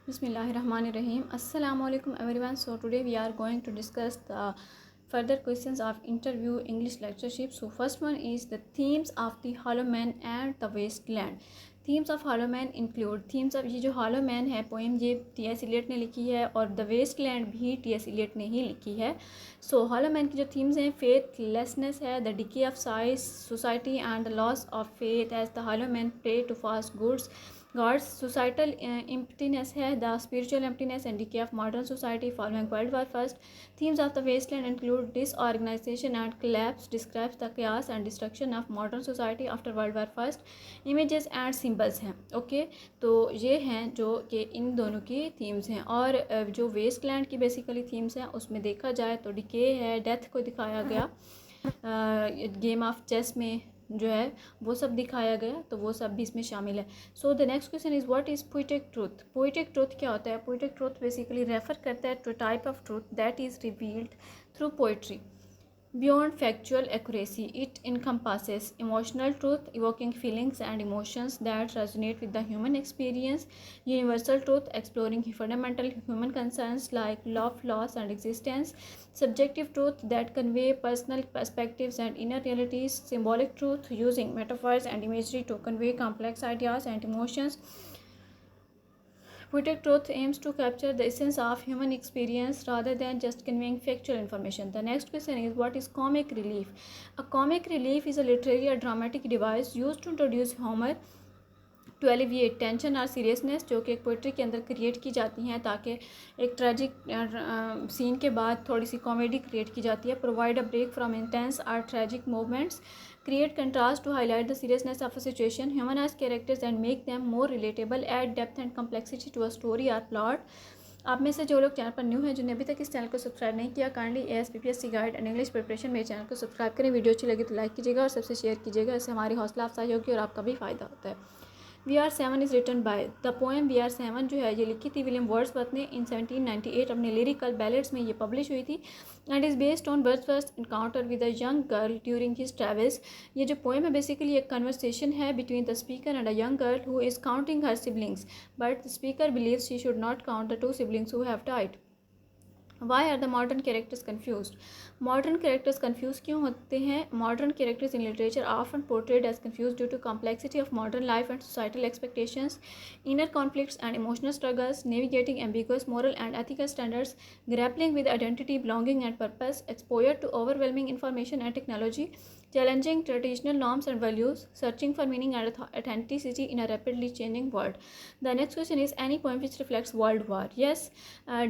Bismillahirrahmanirrahim. Assalamu alaikum everyone. So today we are going to discuss the further questions of interview English lectureship. So first one is the themes of the Hollow Man and the Wasteland. Themes of hollow man include themes of ये जो hollow man है poem ये T.S.. Elliot ने लिखी है और the Westland भी T.S.. Elliot ने ही लिखी है. सो हॉलो मैन की जो थीम्स हैं फेथलेसनेस है, the decay of size society and the loss of faith as the hollow man pray to fast goods gods societal emptiness है, the spiritual emptiness and decay of modern society following world war first. Themes of the Waste Land include disorganisation and collapse describes the chaos and destruction of modern society after World War First. Images and symbols हैं. Okay तो ये हैं जो कि इन दोनों की themes हैं. और जो वेस्टलैंड की बेसिकली थीम्स हैं उसमें देखा जाए तो डिके है, डेथ को दिखाया गया, गेम ऑफ चेस में जो है वो सब दिखाया गया, तो वो सब भी इसमें शामिल है. So the next question is what is poetic truth. Poetic truth क्या होता है? पोएटिक ट्रूथ बेसिकली रेफर करता है to type of truth that is revealed through poetry. Beyond factual accuracy, it encompasses emotional truth, evoking feelings and emotions that resonate with the human experience, universal truth, exploring fundamental human concerns like love, loss, and existence, subjective truth that convey personal perspectives and inner realities, symbolic truth, using metaphors and imagery to convey complex ideas and emotions. Poetic truth aims to capture the essence of human experience rather than just conveying factual information. The next question is what is comic relief? A comic relief is a literary or dramatic device used to introduce humor to alleviate tension और seriousness जो कि एक poetry के अंदर create की जाती हैं ताकि एक ट्रेजिक सीन के बाद थोड़ी सी कॉमेडी क्रिएट की जाती है. Provide a break from intense और tragic movements, create contrast to highlight the seriousness of a situation, humanize characters and make them more relatable, add depth and complexity to a story or plot. आप में से जो लोग channel पर new हैं, जिन्हें अभी तक इस चैनल को सब्सक्राइब नहीं किया, kindly ASPPSC guide and English preparation मेरे चैनल को सब्सक्राइब करें. वीडियो अच्छी लगी तो लाइक कीजिएगा और सबसे शेयर कीजिएगा, इससे हमारी हौसला अफजाई होगी और आपका भी फ़ायदा होता है. VR7 is written by the poem VR7 जो है ये लिखी थी विलियम वर्ड्सवर्थ ने इन 1798 अपने लिरिकल बैलेड्स में ये पब्लिश हुई थी and is based on Wordsworth encounter with a young girl during his travels. ये जो पोएम है बेसिकली एक कन्वर्सेशन है between the speaker and a young girl who is counting her siblings but the speaker believes she should not count the 2 siblings who have died. Why are the modern characters confused? Modern characters confused क्यों होते हैं? Modern characters in literature are often portrayed as confused due to complexity of modern life and societal expectations, inner conflicts and emotional struggles, navigating ambiguous moral and ethical standards, grappling with identity, belonging and purpose, exposure to overwhelming information and technology, challenging traditional norms and values, searching for meaning and authenticity in a rapidly changing world. The next question is any poem which reflects World War? Yes,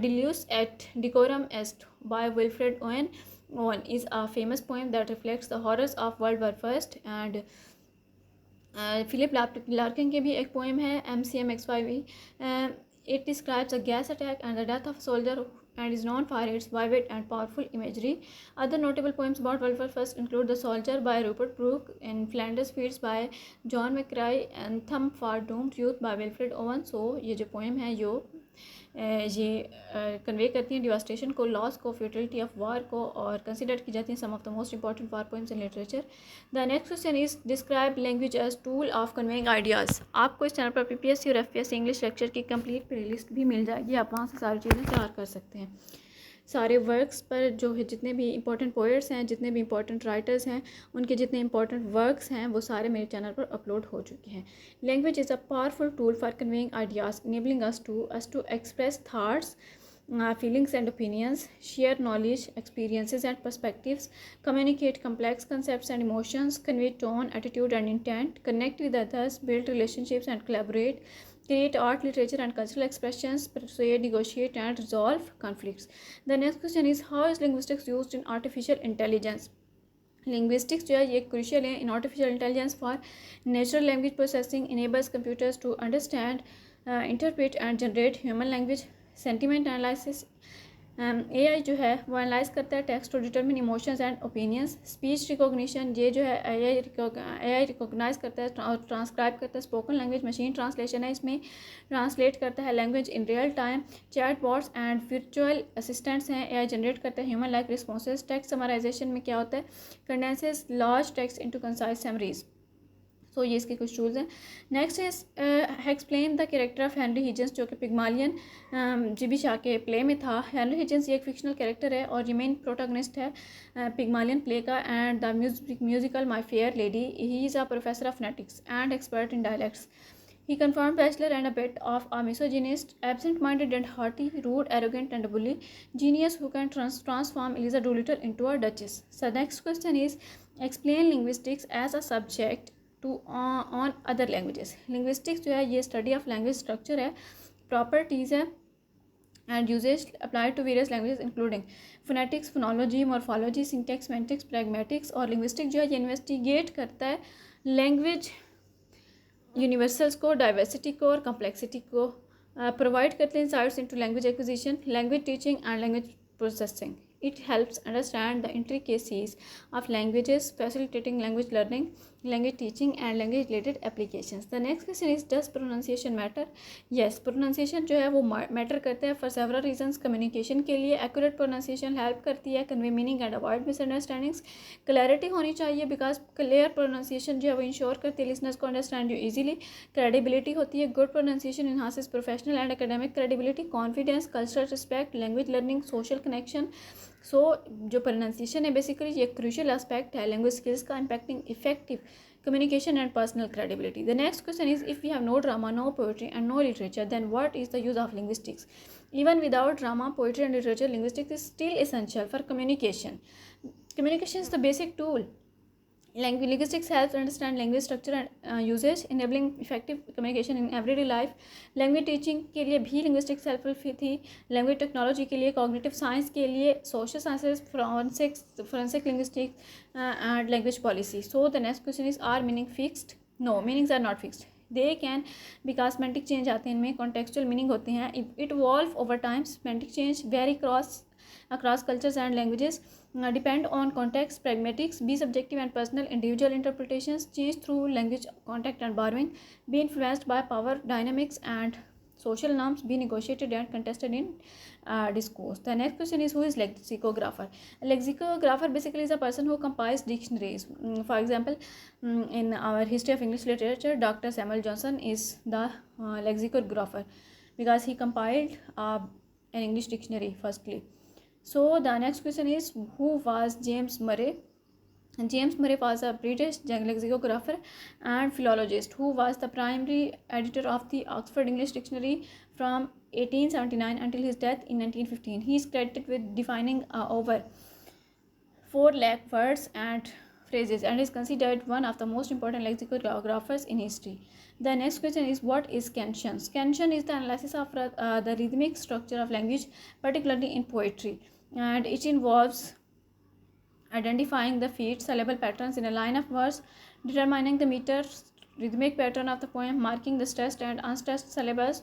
Deluce et Decorum Est by Wilfred Owen. Owen is a famous poem that reflects the horrors of World War First. And Philip Larkin की भी एक poem है MCMXYV. It describes a gas attack and the death of a soldier and is known for its vivid and powerful imagery. Other notable poems about World War First include The Soldier by Rupert Brooke, In Flanders Fields by John McCrae, Anthem for Doomed Youth by Wilfred Owen. So ये जो poem है ये convey करती हैं devastation को, loss को, futility of war को और कंसिडर की जाती हैं some of the most important war poems in literature. The next question is describe language as tool of conveying ideas. आपको इस चैनल पर PPSC और FPSC इंग्लिश लेक्चर की कंप्लीट प्लेलिस्ट भी मिल जाएगी, आप वहाँ से सारी चीज़ें तैयार कर सकते हैं. सारे वर्क्स पर जो है जितने भी इंपॉर्टेंट पोएट्स हैं, जितने भी इंपॉर्टेंट राइटर्स हैं, उनके जितने इंपॉर्टेंट वर्क्स हैं वो सारे मेरे चैनल पर अपलोड हो चुके हैं. Language is a powerful tool for conveying ideas, enabling us to express thoughts, feelings and opinions, share knowledge, experiences and perspectives, communicate complex concepts and emotions, convey tone, attitude and intent, connect with others, build relationships and collaborate, create art, literature and cultural expressions, persuade, negotiate and resolve conflicts. The next question is how is linguistics used in artificial intelligence? Linguistics जो है ये crucial है in artificial intelligence for natural language processing, enables computers to understand, interpret and generate human language. Sentiment analysis, AI जो है वो analyse करता है text to determine emotions and opinions. Speech recognition, ये जो है AI रिकॉग्नाइज करता है और ट्रांसक्राइब करता है. स्पोकन लैंग्वेज मशीन ट्रांसलेशन है, इसमें ट्रांसलेट करता है language in real time. Chatbots and virtual assistants हैं, AI जनरेट करता है human like responses. Text summarisation में क्या होता है? Condenses large text into concise summaries. So ये इसके कुछ रूल्स हैं. Next is explain the character of Henry Higgins, जो कि पिग्मालियन जीबी शाह के प्ले में था. हेनरी हिजन्स ये एक फिक्शनल कैरेक्टर है और ये मेन प्रोटैगनिस्ट है पिग्मालियन प्ले का. And the musical my fair lady, he is a professor of phonetics and expert in dialects. He confirmed bachelor and a bit of a misogynist, absent-minded and haughty, rude, arrogant and a bully, genius who can transform Eliza Doolittle into a duchess. So next question is explain linguistics as a subject to on other languages. Linguistics जो है ये study of language structure है, properties है and usage applied to various languages including phonetics, phonology, morphology, syntax, semantics, pragmatics. और linguistics जो है ये investigate करता है language यूनिवर्सल्स को, डाइवर्सिटी को और कम्प्लेक्सिटी को, प्रोवाइड करते हैं insights into language acquisition, language teaching and language processing. It helps understand the intricacies of languages, facilitating language learning, language teaching, and language related applications. The next question is, does pronunciation matter? Yes, pronunciation जो है वो matter करता है for several reasons. Communication के लिए accurate pronunciation help करती है convey meaning and avoid misunderstandings. Clarity होनी चाहिए because clear pronunciation जो है वो ensure करती है listeners को understand you easily. Credibility होती है, good pronunciation enhances professional and academic credibility. Confidence, cultural respect, language learning, social connection. सो जो प्रोनाउंसिएशन है बेसिकली ये क्रूशियल एस्पेक्ट है लैंग्वेज स्किल्स का, impacting effective communication and personal credibility. The next question is, if we have no drama, no poetry and no literature, then what is the use of linguistics? Even without drama, poetry and literature, linguistics is still essential for communication. Communication is the basic tool. Linguistics helps understand language structure and usage, enabling effective communication in everyday life. Language teaching के लिए भी linguistics helpful थी. Language technology के लिए, cognitive science के लिए, social sciences, forensic linguistics and language policy. So the next question is, are meaning fixed? No, meanings are not fixed. They can, because semantic change आते हैं इनमें, contextual meaning होते हैं. It evolve over time. Semantic change vary across cultures and languages, depend on context. Pragmatics, be subjective and personal. Individual interpretations change through language contact and borrowing. Be influenced by power dynamics and social norms. Be negotiated and contested in discourse. The next question is, who is lexicographer? A lexicographer basically is a person who compiles dictionaries. For example, in our history of English literature, Dr. Samuel Johnson is the lexicographer because he compiled an English dictionary firstly. So the next question is, who was James Murray? James Murray was a British lexicographer and philologist who was the primary editor of the Oxford English Dictionary from 1879 until his death in 1915. He is credited with defining over 4 lakh words and phrases and is considered one of the most important lexicographers in history. The next question is, what is scansion? Scansion is the analysis of the rhythmic structure of language, particularly in poetry, and it involves identifying the feet syllable patterns in a line of verse, determining the meter rhythmic pattern of the poem, marking the stressed and unstressed syllables,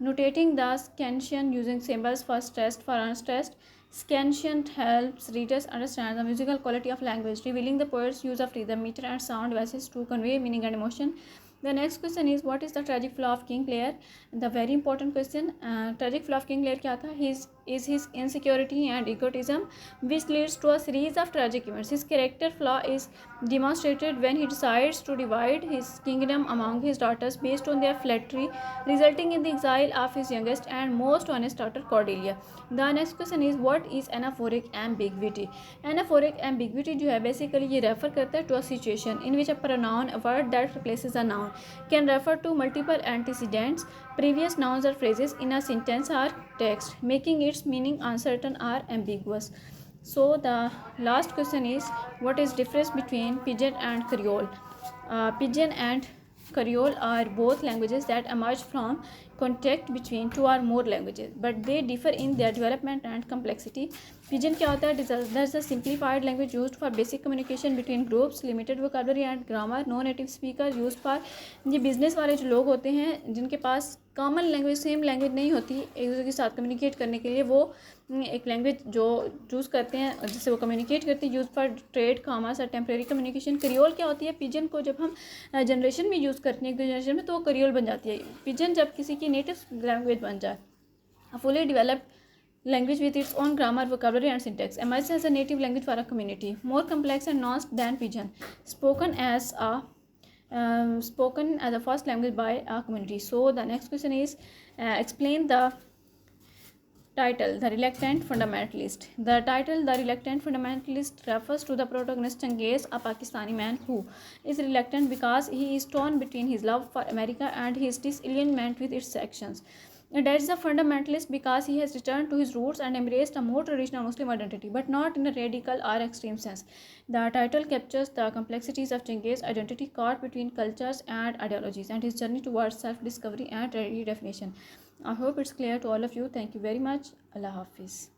notating the scansion using symbols for stressed, for unstressed. Scansion helps readers understand the musical quality of language, revealing the poet's use of rhythm, meter and sound devices to convey meaning and emotion. The next question is, what is the tragic flaw of King Lear? The very important question. Tragic flaw of King Lear क्या था? Is his insecurity and egotism, which leads to a series of tragic events. His character flaw is demonstrated when he decides to divide his kingdom among his daughters based on their flattery, resulting in the exile of his youngest and most honest daughter Cordelia. The next question is, what is anaphoric ambiguity? Anaphoric ambiguity जो है basically ये refer करता है to a situation in which a pronoun, a word that replaces a noun, can refer to multiple antecedents, previous nouns or phrases in a sentence or text, making its meaning uncertain or ambiguous. So the last question is, what is difference between Pidgin and Creole? Pidgin and Creole are both languages that emerge from contact between two or more languages, but they differ in their development and complexity. Pidgin क्या होता है? That's a simplified language used for basic communication between groups, limited vocabulary and grammar, no native speaker, used for ये business वाले जो लोग होते हैं जिनके पास कॉमन लैंग्वेज, सेम लैंग्वेज नहीं होती एक दूसरे के साथ कम्युनिकेट करने के लिए, वो एक लैंग्वेज जो चूज़ करते हैं जिससे वो कम्युनिकेट करते हैं, यूज़ फॉर ट्रेड, कॉमर्स और टेम्प्रेरी कम्युनिकेशन. क्रियोल क्या होती है? पिजन को जब हम जनरेशन में यूज़ करते हैं एक दो जनरेशन में तो वो क्रियोल बन जाती है. पिजन जब किसी की नेटिव लैंग्वेज बन जाए, fully developed language with its own grammar, vocabulary and syntax, emerges as a native language for a community, more complex and nuanced than Pidgin, spoken as a spoken as a first language by a community. So the next question is explain the title, The Reluctant Fundamentalist. The title, The Reluctant Fundamentalist, refers to the protagonist Changes, a Pakistani man who is reluctant because he is torn between his love for America and his disillusionment with its actions. And that is a fundamentalist because he has returned to his roots and embraced a more traditional Muslim identity, but not in a radical or extreme sense. The title captures the complexities of Changes' identity caught between cultures and ideologies and his journey towards self-discovery and redefinition. I hope it's clear to all of you. Thank you very much. Allah Hafiz.